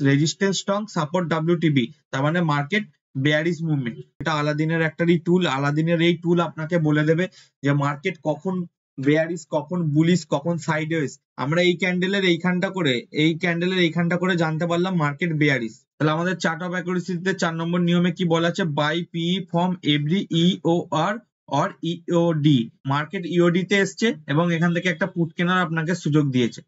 Resistance strong, support WTB, তার মানে market bearish movement. এটা আলাদিনের একটা টুল। আলাদিনের এই টুল আপনাকে বলে দেবে যে মার্কেট কখন বেয়ারিশ, কখন বুলিশ, কখন সাইডওয়েজ। আমরা এই ক্যান্ডেলের এইখানটা করে জানতে পারলাম মার্কেট বেয়ারিশ। তাহলে আমাদের চার্ট অফ অ্যাকুরেসিতে 4 নম্বর নিয়মে কি বলা আছে, by PE from every EOR or EOD। Market EOD তে এসছে এবং এখান থেকে একটা পুট কেনার আপনাকে সুযোগ দিয়েছে।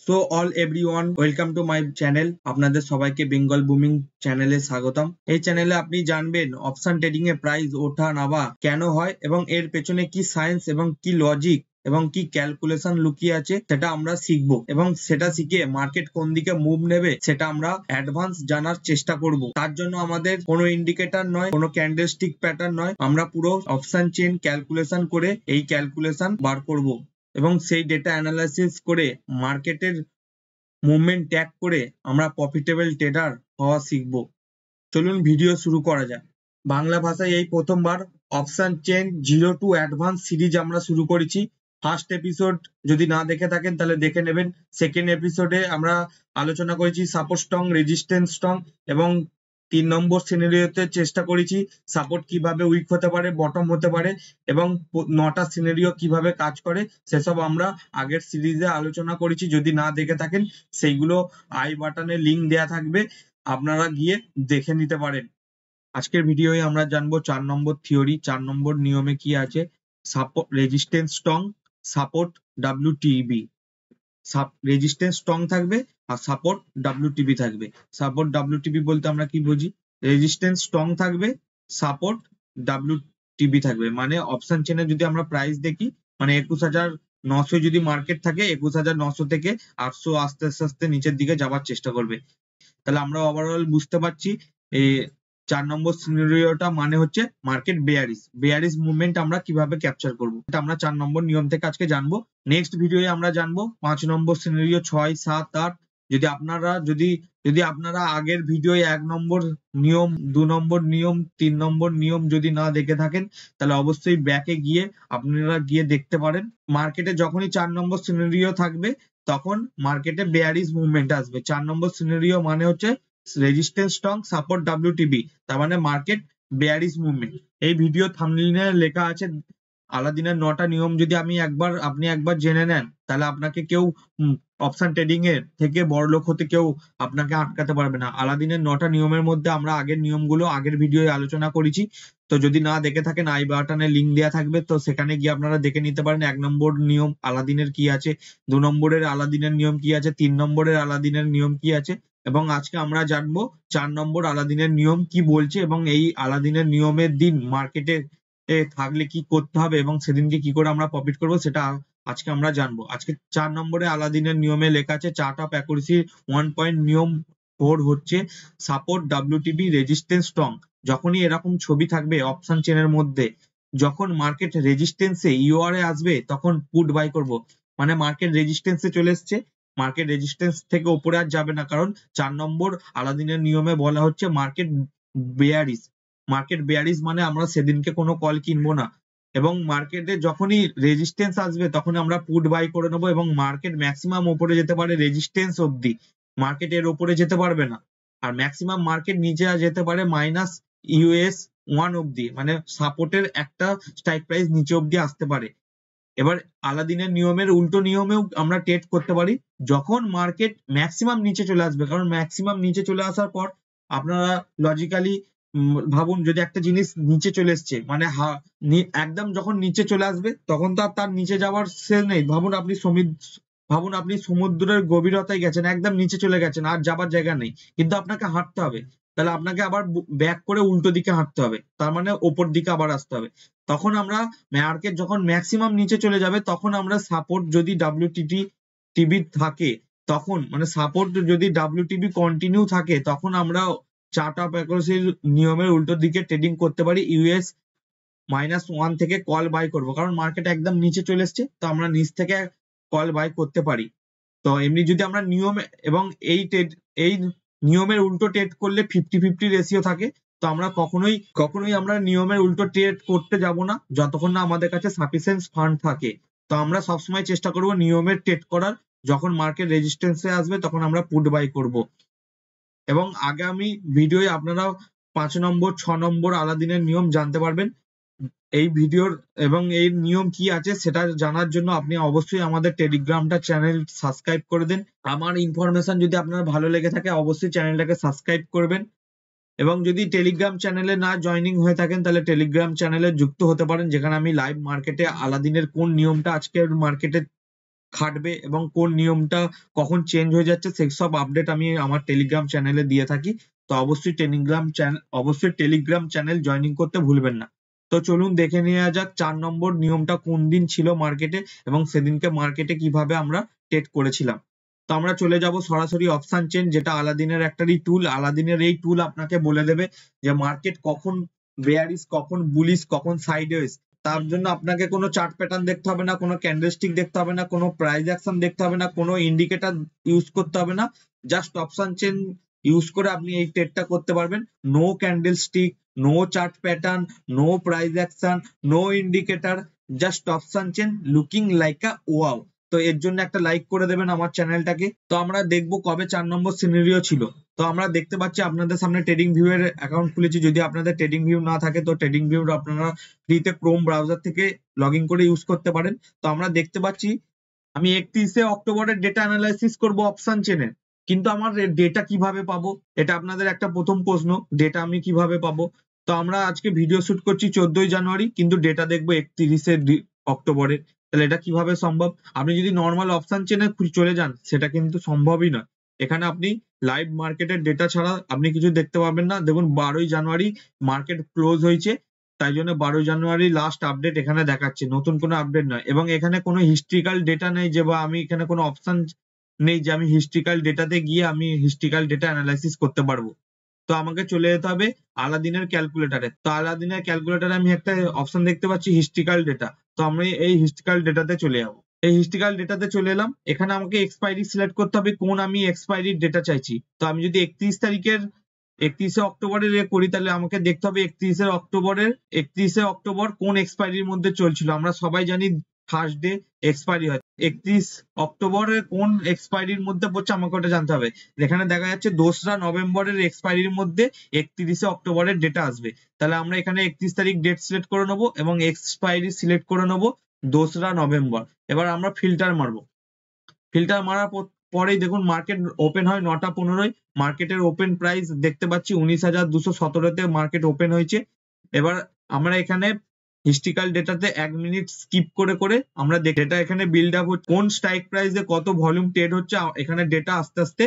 So all everyone, welcome to my channel. আপনাদের সবাইকে বেঙ্গল বুমিং চ্যানেলে স্বাগতম। এই চ্যানেলে আপনি জানবেন অপশন ট্রেডিং এ প্রাইস ওঠা নামা কেন হয় এবং এর পেছনে কি সায়েন্স এবং কি লজিক এবং কি ক্যালকুলেশন লুকিয়ে আছে সেটা আমরা শিখবো, এবং সেটা শিখে মার্কেট কোন দিকে মুভ নেবে সেটা আমরা অ্যাডভান্স জানার চেষ্টা করব। তার জন্য আমাদের কোনো ইন্ডিকেটর নয়, কোনো ক্যান্ডেলস্টিক প্যাটার্ন নয়, আমরা পুরো অপশন চেইন ক্যালকুলেশন করে এই ক্যালকুলেশন বার করব এবং সেই ডেটা অ্যানালাইসিস করে মার্কেটের মুভমেন্ট ট্যাগ করে আমরা প্রফিটেবল ট্রেডার হওয়া শিখব। চলুন ভিডিও শুরু করা যাক। বাংলা ভাষায় এই প্রথমবার option chain 0 to advance series আমরা শুরু করেছি। ফার্স্ট এপিসোড যদি না দেখে থাকেন তাহলে দেখে নেবেন। সেকেন্ড এপিসোডে আমরা আলোচনা করেছি সাপোর্ট স্ট্রং, রেজিস্ট্যান্স স্ট্রং, এবং 3 নম্বর সিনারিওতে চেষ্টা করেছি সাপোর্ট কিভাবে উইক হতে পারে, বটম হতে পারে, এবং 9টা সিনারিও কিভাবে কাজ করে সেসব আমরা আগের সিরিজে আলোচনা করেছি। যদি না দেখে থাকেন সেইগুলো আই বাটনে লিঙ্ক দেয়া থাকবে, আপনারা গিয়ে দেখে নিতে পারেন। আজকের ভিডিওয়ে আমরা জানবো 4 নম্বর থিওরি। 4 নম্বর নিয়মে কি আছে, support resistance strong, support WTB। Resistance strong থাকবে আর সাপোর্ট WTB থাকবে। সাপোর্ট WTB বলতে আমরা কি বুঝি, রেজিস্ট্যান্স স্ট্রং থাকবে, সাপোর্ট WTB থাকবে। মানে অপশন চেনে যদি আমরা প্রাইস দেখি, মানে 21,900 যদি মার্কেট থাকে, 21,900 থেকে 800 আস্তে আস্তে আস্তে নিচের দিকে যাওয়ার চেষ্টা করবে। তাহলে আমরা ওভারঅল বুঝতে পারছি এই 4 নম্বর সিনারিওটা মানে হচ্ছে মার্কেট বেয়ারিশ মুভমেন্ট আমরা কিভাবে ক্যাপচার করব, এটা আমরা 4 নম্বর নিয়ম থেকে আজকে জানবো। নেক্সট ভিডিওয়ে আমরা জানবো 5 নম্বর সিনারিও, 6, 7, 8। যদি আপনারা আগের ভিডিও 1 নম্বর নিয়ম, 2 নম্বর নিয়ম, 3 নম্বর নিয়ম যদি না দেখে থাকেন তাহলে অবশ্যই ব্যাকে গিয়ে আপনারা গিয়ে দেখতে পারেন। মার্কেটে যখনই 4 নম্বর সিনারিও থাকবে তখন মার্কেটে বেয়ারিশ মুভমেন্ট আসবে। 4 নম্বর সিনারিও মানে হচ্ছে রেজিস্ট্যান্স স্ট্রং, সাপোর্ট WTB, তার মানে মার্কেট বেয়ারিশ মুভমেন্ট। এই ভিডিও থাম্বনেইলে লেখা আছে আলাদিনের 9টা নিয়ম। যদি আপনি একবার জেনে নেন তাহলে আপনাকে কেউ অপশন ট্রেডিং এর থেকে বড়লোক হতে কেউ আপনাকে আটকাতে পারবে না। আলাদিনের 9টা নিয়মের মধ্যে আমরা আগের নিয়মগুলো আগের ভিডিওয়ে আলোচনা করেছি। তো যদি না দেখে থাকেন আই বাটনে লিঙ্ক দেওয়া থাকবে, তো সেখানে গিয়ে আপনারা দেখে নিতে পারেন 1 নম্বর নিয়ম আলাদিনের কি আছে, 2 নম্বরের আলাদিনের নিয়ম কি আছে, 3 নম্বরের আলাদিনের নিয়ম কি আছে, এবং আজকে আমরা জানবো 4 নম্বর আলাদিনের নিয়ম কি বলছে এবং এই আলাদিনের নিয়মের দিন মার্কেটে থাকলে কি করতে হবে এবং সেদিনকে কি করে আমরা প্রফিট করবো সেটা আজকে আমরা জানবো। আজকে 4 নম্বরে আলাদিনের নিয়মে লেখা আছে চার্ট অফ অ্যাকুরেসি 1 পয়েন্ট নিয়ম 4 হচ্ছে সাপোর্ট WTB, রেজিস্ট্যান্স স্ট্রং। যখনই এরকম ছবি থাকবে অপশন চেনের মধ্যে, যখন মার্কেট রেজিস্ট্যান্সে EOR এ আসবে তখন পুট বাই করব। মানে মার্কেট রেজিস্ট্যান্সে চলে এসছে, মার্কেট রেজিস্ট্যান্স থেকে উপরে আর যাবে না, কারণ 4 নম্বর আলাদিনের নিয়মে বলা হচ্ছে মার্কেট বেয়ারিশ মানে আমরা সেদিনকে কোনো কল কিনবো না, এবং মার্কেটে যখনই রেজিস্ট্যান্স আসবে তখন আমরা পুট বাই করে নেবো, এবং মার্কেট ম্যাক্সিমাম উপরে যেতে পারে রেজিস্ট্যান্স অবধি, মার্কেট এর উপরে যেতে পারবে না। আর ম্যাক্সিমাম মার্কেট নিচে যেতে পারে -US1 অবধি, মানে সাপোর্টের একটা স্ট্রাইক প্রাইস নিচে অবধি আসতে পারে। এবার আলাদিনের নিয়মের উল্টো নিয়মেও আমরা ট্রেড করতে পারি, যখন মার্কেট ম্যাক্সিমাম নিচে চলে আসবে। কারণ ম্যাক্সিমাম নিচে চলে আসার পর আপনারা লজিক্যালি ভাবুন, যদি একটা জিনিস নিচে চলে এসছে মানে একদম যখন নিচে চলে আসবে তখন তো আর তার নিচে যাওয়ার শেষ নেই। ভাবুন আপনি সমুদ্রের গভীরতায় গেছেন, একদম নিচে চলে গেছেন, আর যাবার জায়গা নেই, কিন্তু আপনাকে হাঁটতে হবে। তাহলে আপনাকে আবার ব্যাক করে উল্টো দিকে হাঁটতে হবে, তার মানে ওপর দিকে আবার আসতে হবে। তখন আমরা মার্কেট যখন ম্যাক্সিমাম নিচে চলে যাবে তখন আমরা সাপোর্ট যদি WTB থাকে, তখন মানে সাপোর্ট যদি WTB কন্টিনিউ থাকে তখন আমরা চার্ট অফ অ্যাকুরেসির নিয়মের উল্টো দিকে ট্রেডিং করতে পারি। US-1 থেকে কল বাই করব, কারণ মার্কেট একদম নিচে চলে এসছে, তো আমরা নিচ থেকে কল বাই করতে পারি। তো এমনি যদি আমরা নিয়ম এবং এই নিয়মের উল্টো ট্রেড করলে 50-50 রেশিও থাকে। তো আমরা কখনোই আমরা নিয়মের উল্টো ট্রেড করতে যাব না যতক্ষণ না আমাদের কাছে সাফিসিয়েন্ট ফান্ড থাকে। তো আমরা সবসময় চেষ্টা করব নিয়মের ট্রেড করার, যখন মার্কেট রেজিস্ট্যান্সে আসবে তখন আমরা পুট বাই করব। এবং আগামী ভিডিওয় আপনারা 5 নম্বর 6 নম্বর আলাদিনের নিয়ম জানতে পারবেন। এই ভিডিওর এবং এই নিয়ম কি আছে সেটা জানার জন্য আপনি অবশ্যই আমাদের টেলিগ্রামটা চ্যানেল সাবস্ক্রাইব করে দিন। আমার ইনফরমেশন যদি আপনার ভালো লেগে থাকে অবশ্যই চ্যানেলটাকে সাবস্ক্রাইব করবেন। এবং যদি টেলিগ্রাম চ্যানেলে না জয়েনিং হয়ে থাকেন তাহলে টেলিগ্রাম চ্যানেলে যুক্ত হতে পারেন, যেখানে আমি লাইভ মার্কেটে আলাদিনের কোন নিয়মটা আজকের মার্কেটে খাটবে এবং কোন নিয়মটা কখন চেঞ্জ হয়ে যাচ্ছে সেসব আপডেট আমি আমার টেলিগ্রাম চ্যানেলে দিয়ে থাকি। তো অবশ্যই টেলিগ্রাম চ্যানেল জয়েনিং করতে ভুলবেন না। তো চলুন দেখে নেওয়া যাক 4 নম্বর নিয়মটা কোন দিন ছিল মার্কেটে এবং সেদিনকে মার্কেটে কিভাবে আমরা ট্রেড করেছিলাম। তো আমরা চলে যাব সরাসরি অপশন চেন, যেটা আলাদিনের একটাই টুল। আলাদিনের এই টুল আপনাকে বলে দেবে যে মার্কেট কখন বেয়ারিশ, কখন বুলিশ, কখন সাইডওয়েজ। তার জন্য আপনাকে কোনো চার্ট প্যাটার্ন দেখতে হবে না, কোনো ক্যান্ডেলস্টিক দেখতে হবে না, কোনো প্রাইস অ্যাকশন দেখতে হবে না, কোনো ইন্ডিকেটর ইউজ করতে হবে না। জাস্ট অপশন চেন ইউজ করে আপনি এই ট্রেডটা করতে পারবেন। No candlestick, no chart pattern, no price action, no indicator, just option chain looking like a wow. তো এর জন্য একটা লাইক করে দেবেন আমার চ্যানেলটাকে। তো আমরা দেখবো কবে 4 নম্বর সিনারিও ছিল। তো আমরা দেখতে পাচ্ছি আপনাদের সামনে ট্রেডিং ভিউ এর অ্যাকাউন্ট খুলেছি। যদি আপনাদের ট্রেডিং ভিউ না থাকে তো ট্রেডিং ভিউ আপনারা ফ্রিতে ক্রোম ব্রাউজার থেকে লগ ইন করে ইউজ করতে পারেন। তো আমরা দেখতে পাচ্ছি আমি 31শে অক্টোবরের ডেটা অ্যানালাইসিস করব অপশন চেনে, কিন্তু আমার ডেটা কিভাবে পাবো? এটা আপনাদের একটা প্রথম প্রশ্ন, ডেটা আমি কিভাবে পাবো? তো আমরা আজকে ভিডিও শুট করছি 14ই জানুয়ারি, কিন্তু ডেটা দেখবো 31শে অক্টোবরের। তাহলে এটা কিভাবে সম্ভব? আপনি যদি নর্মাল অপশন চেনে চলে যান সেটা কিন্তু সম্ভবই নয়। এখানে আপনি লাইভ মার্কেটের ডেটা ছাড়া আপনি কিছু দেখতে পাবেন না। দেখুন 12ই জানুয়ারি মার্কেট ক্লোজ হয়েছে, তাই জন্য 12 জানুয়ারি লাস্ট আপডেট এখানে দেখাচ্ছে, নতুন কোনো আপডেট নয়। এবং এখানে কোনো হিস্ট্রিক্যাল ডেটা নেই যে, বা আমি এখানে কোনো অপশন নেই যে আমি হিস্ট্রিক্যাল ডেটাতে গিয়ে আমি হিস্ট্রিক্যাল ডেটা অ্যানালাইসিস করতে পারবো। তো আমাকে চলে যেতে হবে আলাদিনের ক্যালকুলেটারে। তো আলাদিনের ক্যালকুলেটারে আমি একটা অপশন দেখতে পাচ্ছি হিস্ট্রিক্যাল ডেটা। তো আমি এই হিস্ট্রিক্যাল ডেটাতে চলে যাবো। এই হিস্ট্রিক্যাল ডেটাতে চলে এলাম। এখানে আমাকে এক্সপায়ারি সিলেক্ট করতে হবে কোন আমি এক্সপায়ারির ডেটা চাইছি। তো আমি যদি 31শে অক্টোবরের করি তাহলে আমাকে দেখতে হবে 31শে অক্টোবর কোন এক্সপায়ারির মধ্যে চলছিল। আমরা সবাই জানি থার্সডে এক্সপায়ারি হয়। 31 অক্টোবরের কোন এক্সপায়ারির মধ্যে পড়ছে আমাকে ওটা জানতে হবে। এখানে দেখা যাচ্ছে 2রা নভেম্বরের এক্সপায়ারির মধ্যে 31শে অক্টোবরের ডেটা আসবে। তাহলে আমরা এখানে 31 তারিখ ডেট সিলেক্ট করে নেবো এবং এক্সপায়ারি সিলেক্ট করে নেবো 2রা নভেম্বর। এবার আমরা ফিল্টার মারবো। ফিল্টার মারার পরেই দেখুন মার্কেট ওপেন হয় 9টা 15-য়। মার্কেটের ওপেন প্রাইস দেখতে পাচ্ছি 19,217-তে মার্কেট ওপেন হয়েছে। এবার আমরা এখানে হিস্ট্রিক্যাল ডেটাতে 1 মিনিট স্কিপ করে করে আমরা ডেটা এখানে বিল্ড আপ হচ্ছে, কোন স্ট্রাইক প্রাইসে কত ভলিউম ট্রেড হচ্ছে এখানে ডেটা আস্তে আস্তে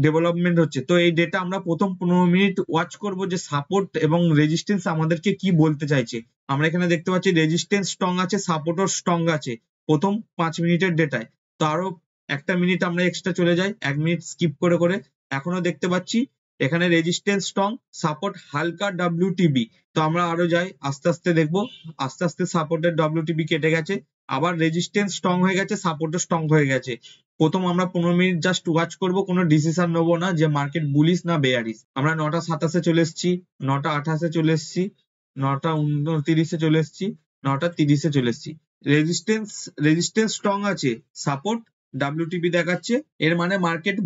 ডেভেলপমেন্ট হচ্ছে। তো এই ডেটা আমরা প্রথম 15 মিনিট ওয়াচ করব যে সাপোর্ট এবং রেজিস্ট্যান্স আমাদেরকে কি বলতে চাইছে। আমরা এখানে দেখতে পাচ্ছি রেজিস্ট্যান্স স্ট্রং আছে, সাপোর্টও স্ট্রং আছে প্রথম 5 মিনিটের ডেটায়। তো আরো 1টা মিনিট আমরা এক্সট্রা চলে যাই 1 মিনিট স্কিপ করে করে। এখনো দেখতে পাচ্ছি এখানে রেজিস্ট্যান্স স্ট্রং, সাপোর্ট হালকা WTB। তো আমরা আরো যাই, আস্তে আস্তে দেখবো, আস্তে আস্তে সাপোর্টের WTB কেটে গেছে, আবার রেজিস্ট্যান্স স্ট্রং হয়ে গেছে, সাপোর্টও স্ট্রং হয়ে গেছে। প্রথম আমরা 15 মিনিট জাস্ট ওয়াচ করব, কোনো ডিসিশন নেবো না যে মার্কেট বুলিশ না বেয়ারিশ। আমরা 9টা 27-এ চলে এসেছি, 9টা 28-এ চলে এসেছি, 9টা 29-এ চলে এসেছি, 9টা 30-এ চলে এসেছি। রেজিস্ট্যান্স স্ট্রং আছে, সাপোর্ট WTB দেখাচ্ছে, এর মানে মার্কেট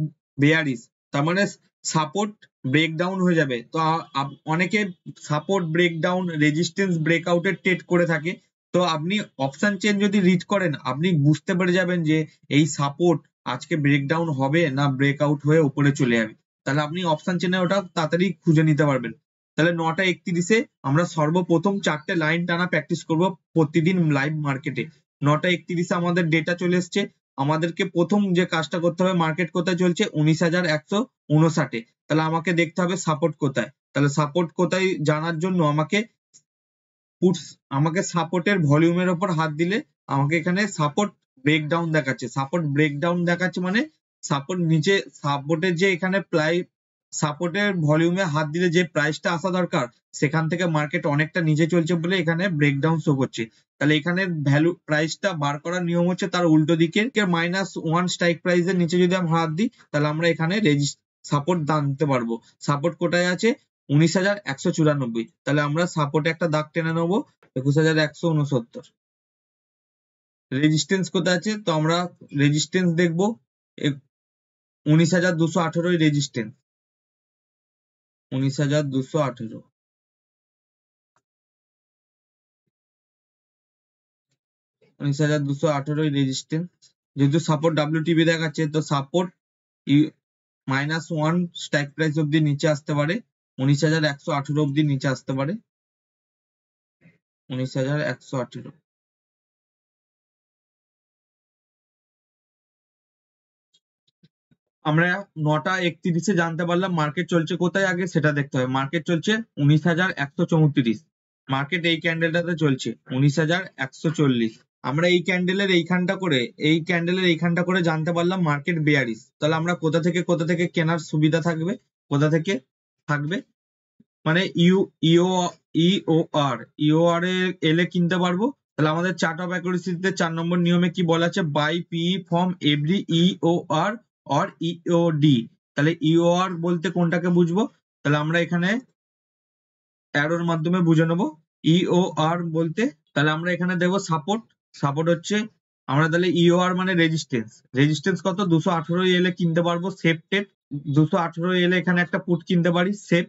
বেয়ারিশ। তার মানে সাপোর্ট ব্রেকডাউন হয়ে যাবে। তো অনেকে সাপোর্ট ব্রেকডাউন, রেজিস্ট্যান্স ব্রেকআউটের ট্রেড করে থাকে। তো আপনি অপশন চেন যদি রিড করেন আপনি বুঝতে পেরে যাবেন যে এই সাপোর্ট আজকে ব্রেকডাউন হবে না ব্রেকআউট হয়ে উপরে চলে যাবে। তাহলে আপনি অপশন চেনে ওটা তাড়াতাড়ি খুঁজে নিতে পারবেন। তাহলে 9টা 31-এ আমরা সর্বপ্রথম 4টে লাইন টানা প্র্যাকটিস করব প্রতিদিন লাইভ মার্কেটে। 9টা 31-এ আমাদের ডেটা চলে এসছে। আমাদেরকে প্রথম যে কাজটা করতে হবে, মার্কেট কোথায় চলছে 19,159-এ। তাহলে আমাকে দেখতে হবে সাপোর্ট কোথায়। তাহলে সাপোর্ট কোথায় জানার জন্য আমাকে সাপোর্টের ভলিউমের ওপর হাত দিলে আমাকে এখানে সাপোর্ট ব্রেকডাউন দেখাচ্ছে। সাপোর্ট ব্রেকডাউন দেখাচ্ছে মানে সাপোর্ট নিচে, সাপোর্টের যে এখানে সাপোর্টের ভলিউমে হাত দিলে যে প্রাইসটা আসা দরকার সেখান থেকে মার্কেট অনেকটা নিচে চলছে বলে এখানে ব্রেকডাউন শো করছে। তাহলে এখানে ভ্যালু প্রাইসটা বার করার নিয়ম হচ্ছে তার উল্টো দিকে, -1 স্ট্রাইক প্রাইসের নিচে যদি আমরা হাত দিই তাহলে আমরা এখানে সাপোর্ট জানতে পারবো। সাপোর্ট কোথায় আছে 19,194। তাহলে আমরা সাপোর্টে একটা দাগ টেনে নেবো 21,169। রেজিস্ট্যান্স কোথায় আছে, তো আমরা রেজিস্ট্যান্স দেখবো 19,218 রেজিস্ট্যান্স, 19,218, 19,218 রেজিস্ট্যান্স। যেহেতু সাপোর্ট WTB দেখাচ্ছে, তো সাপোর্ট -1 স্ট্রাইক প্রাইস অব্দি নিচে আসতে পারে, 19,118 অব্দি নিচে আসতে পারে, 19,118। আমরা 9:31 জানতে পারলাম মার্কেট চলছে কোথায়, আগে সেটা দেখতে হবে। মার্কেট চলছে 19,134, মার্কেট এই ক্যান্ডেলটাতে চলছে 19,140। আমরা এই ক্যান্ডেলের এইখানটা করে জানতে পারলাম মার্কেট বেয়ারিশ। তাহলে আমরা কোথা থেকে কেনার সুবিধা থাকবে, কোথা থেকে থাকবে, মানে ইওআর এলে কিনতে পারবো। তাহলে আমাদের চার্ট অফ অ্যাকুরেসিতে 4 নম্বর নিয়মে কি বলা আছে, by P from every EOR or EOD. তাহলে ইওআর বলতে কোনটাকে বুঝবো, তাহলে আমরা এখানে অ্যারোর মাধ্যমে বুঝে নেবো। ইওআর বলতে তাহলে আমরা এখানে দেখবো সাপোর্ট হচ্ছে, আমরা তাহলে ইওআর মানে রেজিস্ট্যান্স কত, 218 এলে কিনতে পারবো সেফ টেট, 218 এলে এখানে একটা পুট কিনতে পারি সেফ।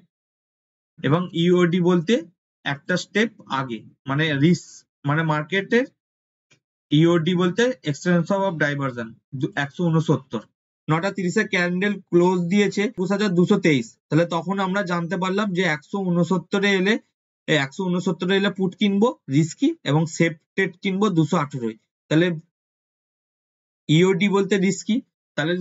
এবং ইওডি বলতে একটা স্টেপ আগে, মানে রিস্ক, মানে মার্কেটের ইওডি বলতে extension of diversion 169। 9:30 candle close দিয়েছে 21,223। তাহলে তখন আমরা জানতে পারলাম যে 169 এলে 169 এলে পুট কিনবো রিস্কি, এবং সেফ টেট কিনবো 218। তাহলে ইওডি বলতে রিস্কি, তাহলে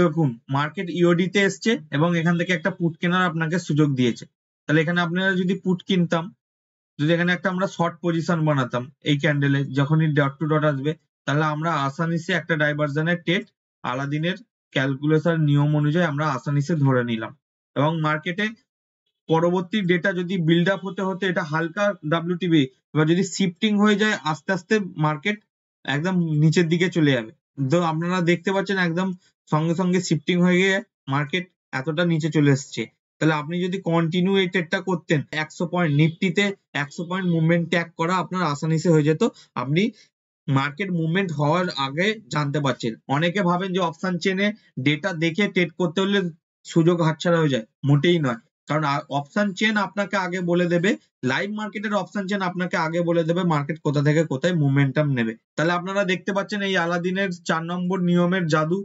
দেখুন মার্কেট ইওডি তে এসছে এবং এখান থেকে একটা পুট কেনার আপনাকে সুযোগ দিয়েছে। তাহলে এখানে আপনারা যদি পুট কিনতাম, যদি এখানে একটা আমরা শর্ট পজিশন বানাতাম এই ক্যান্ডেলে, যখনই ডট টু ডট আসবে, তাহলে আমরা আসানিসে একটা ডাইভারশনের টেট আলাদিনের ক্যালকুলেশন নিয়ম অনুযায়ী আমরা আসানিসে ধরে নিলাম। এবং মার্কেটে পরবর্তী ডেটা যদি বিল্ড আপ হতে হতে এটা হালকা WTB, এবার যদি শিফটিং হয়ে যায় আস্তে আস্তে মার্কেট একদম নিচের দিকে চলে যাবে। তো আপনারা দেখতে পাচ্ছেন একদম সঙ্গে সঙ্গে শিফটিং হয়ে গিয়ে মার্কেট এতটা নিচে চলে এসছে। তাহলে আপনি যদি কন্টিনিউ এই ট্রেডটা করতেন, 100 পয়েন্ট নিফটিতে 100 পয়েন্ট মুভমেন্ট ট্যাগ করা আপনার আসানিসে হয়ে যেত। আপনি মার্কেট মুভমেন্ট হওয়ার আগে জানতে পারছেন। অনেকে ভাবেন যে অপশন চেনে ডেটা দেখে ট্রেড করতে হলে সুযোগ হাতছাড়া হয়ে যায়, মোটেই নয়। কারণ অপশন চেন আপনাকে আগে বলে দেবে, লাইভ মার্কেটের অপশন চেন আপনাকে আগে বলে দেবে মার্কেট কোথা থেকে কোথায় মুভমেন্টাম নেবে। তাহলে আপনারা দেখতে পাচ্ছেন এই আলাদিনের 4 নম্বর নিয়মের জাদু।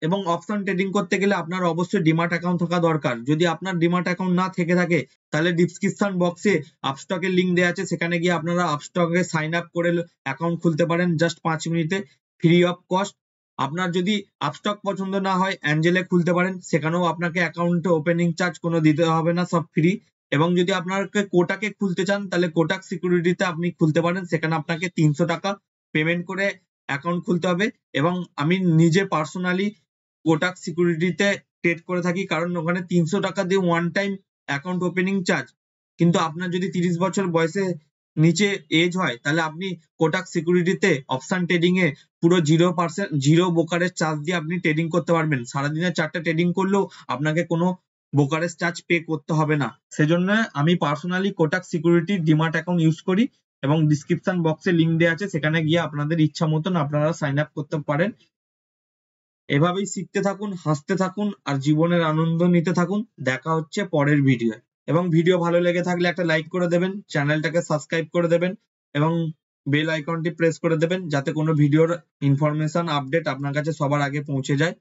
এবং অপশন ট্রেডিং করতে গেলে আপনার অবশ্যই ডিমাট অ্যাকাউন্ট থাকা দরকার। যদি আপনার ডিমাট অ্যাকাউন্ট না থেকে থাকে, তাহলে ডিসক্রিপশন বক্সে আপস্টকের লিঙ্ক দেওয়া আছে, সেখানে গিয়ে আপনারা আপস্টকে সাইন আপ করে অ্যাকাউন্ট খুলতে পারেন জাস্ট 5 মিনিটে, ফ্রি অফ কস্ট। আপনার যদি আপস্টক পছন্দ না হয় অ্যাঞ্জেলে খুলতে পারেন, সেখানেও আপনাকে অ্যাকাউন্ট ওপেনিং চার্জ কোনো দিতে হবে না, সব ফ্রি। এবং যদি আপনাকে কোটাকে খুলতে চান, তাহলে কোটাক সিকিউরিটিতে আপনি খুলতে পারেন, সেখানে আপনাকে 300 টাকা পেমেন্ট করে অ্যাকাউন্ট খুলতে হবে। এবং আমি নিজে পার্সোনালি কোটাক সিকিউরিটিতে ট্রেড করে থাকি, কারণ ওখানে 300 টাকা দিয়ে one time account opening charge. কিন্তু আপনার যদি 30 বছর বয়সে নিচে এজ হয়, তাহলে আপনি কোটাক সিকিউরিটিতে অপশন ট্রেডিং এ পুরো 0% 0 ব্রোকারেজ চার্জ দিয়ে আপনি ট্রেডিং করতে পারবেন। সারাদিনে 4টা ট্রেডিং করলেও আপনাকে কোনো ব্রোকারেজ চার্জ পে করতে হবে না। সেজন্য আমি personally Kotak security demat account use করি, এবং ডিসক্রিপশন বক্সে লিঙ্ক দেওয়া আছে, সেখানে গিয়ে আপনাদের ইচ্ছা মতন আপনারা সাইন আপ করতে পারেন। এভাবেই শিখতে থাকুন, হাসতে থাকুন, আর জীবনের আনন্দ নিতে থাকুন। দেখা হচ্ছে পরের ভিডিও। এবং ভিডিও ভালো লেগে থাকলে একটা লাইক করে দেবেন, চ্যানেলটাকে সাবস্ক্রাইব করে দেবেন, এবং বেল আইকনটি প্রেস করে দেবেন, যাতে কোনো ভিডিওর ইনফরমেশন আপডেট আপনার কাছে সবার আগে পৌঁছে যায়।